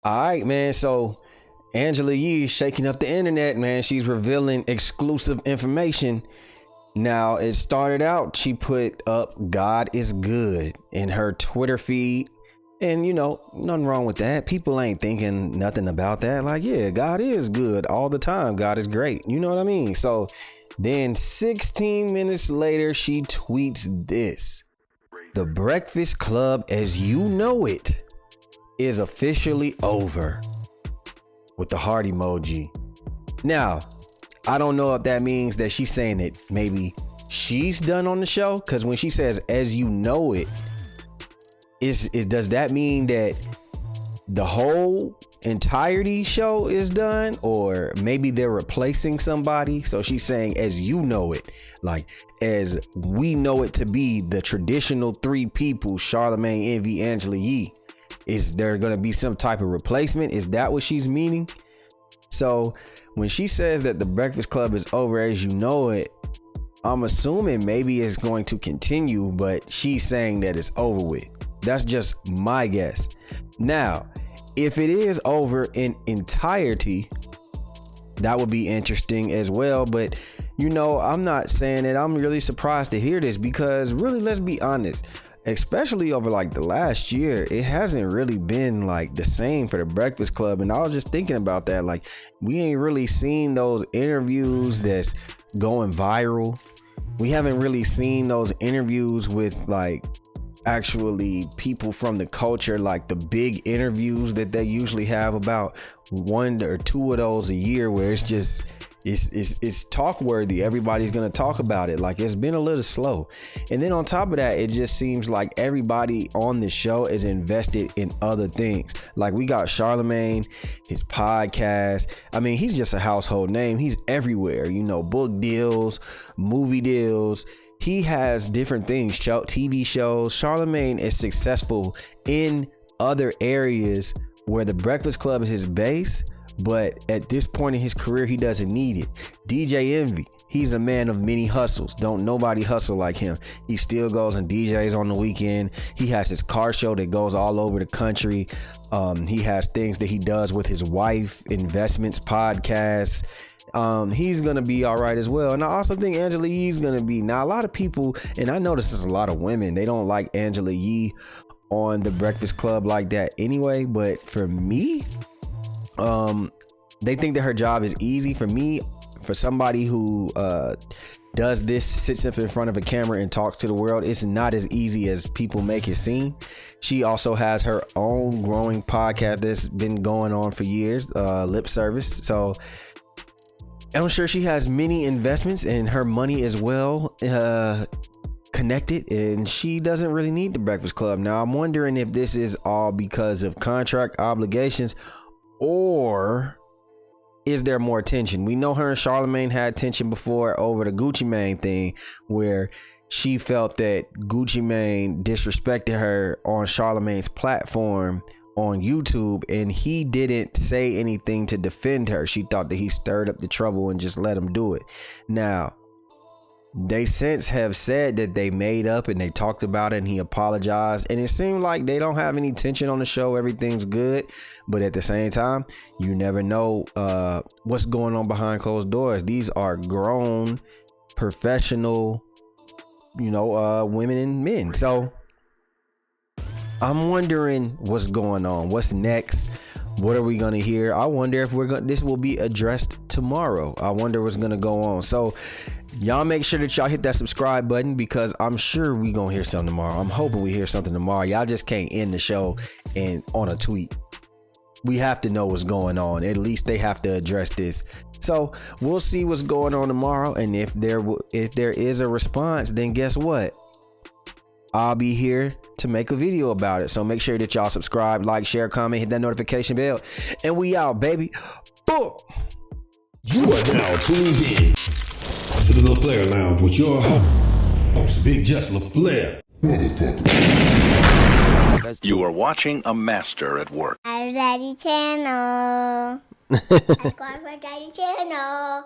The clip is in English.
All right, man. So Angela Yee is shaking up the internet, man. She's revealing exclusive information. Now, it started out, she put up God is good in her Twitter feed. And, nothing wrong with that. People ain't thinking nothing about that. Like, yeah, God is good all the time. God is great. You know what I mean? So then 16 minutes later, she tweets this. The Breakfast Club as you know it is officially over, with the heart emoji. Now, I don't know if that means that she's saying that maybe she's done on the show, because when she says as you know it, does that mean that the whole entirety show is done, or maybe they're replacing somebody? So she's saying as you know it, like as we know it to be the traditional three people, Charlamagne, Envy, Angela Yee. Is there going to be some type of replacement? Is that what she's meaning? So when she says that the Breakfast Club is over as you know it, I'm assuming maybe it's going to continue, but she's saying that it's over with. That's just my guess. Now, if it is over in entirety, that would be interesting as well. But, I'm not saying that I'm really surprised to hear this, because really, let's be honest, especially over like the last year, it hasn't really been like the same for the Breakfast Club. And I was just thinking about that. Like, we ain't really seen those interviews that's going viral. We haven't really seen those interviews with like actually people from the culture, like the big interviews that they usually have, about 1 or 2 of those a year, where it's just it's talk worthy. Everybody's gonna talk about it. Like, it's been a little slow. And then on top of that, it just seems like everybody on the show is invested in other things. Like, we got Charlamagne, his podcast. I mean, he's just a household name. He's everywhere, book deals, movie deals. He has different things, TV shows. Charlamagne is successful in other areas where the Breakfast Club is his base, but at this point in his career, he doesn't need it. DJ Envy, he's a man of many hustles. Don't nobody hustle like him. He still goes and DJs on the weekend. He has his car show that goes all over the country. He has things that he does with his wife, investments, podcasts. He's gonna be all right as well. And I also think Angela Yee's gonna be. Now, a lot of people, and I notice there's a lot of women, they don't like Angela Yee on the Breakfast Club like that anyway. But for me, they think that her job is easy. For me, for somebody who does this, sits up in front of a camera and talks to the world, it's not as easy as people make it seem. She also has her own growing podcast that's been going on for years, Lip Service. So I'm sure she has many investments, and her money is well connected, and she doesn't really need the Breakfast Club. Now, I'm wondering if this is all because of contract obligations, or is there more tension? We know her and Charlamagne had tension before over the Gucci Mane thing, where she felt that Gucci Mane disrespected her on Charlamagne's platform on YouTube, and he didn't say anything to defend her. She thought that he stirred up the trouble and just let him do it. Now, they since have said that they made up and they talked about it, and he apologized, and it seemed like they don't have any tension on the show. Everything's good. But at the same time, you never know what's going on behind closed doors. These are grown, professional, women and men. So I'm wondering what's going on. What's next? What are we going to hear? I wonder if this will be addressed tomorrow. I wonder what's going to go on. So y'all make sure that y'all hit that subscribe button, because I'm sure we going to hear something tomorrow. I'm hoping we hear something tomorrow. Y'all just can't end the show and on a tweet. We have to know what's going on. At least they have to address this. So we'll see what's going on tomorrow. And if there is a response, then guess what? I'll be here to make a video about it. So make sure that y'all subscribe, like, share, comment, hit that notification bell, and we out, baby. Boom. You are now tuned in to the LaFlare Lounge with your host, BigJusLaFlare. You are watching a master at work. Our Daddy Channel. Subscribe for Daddy Channel.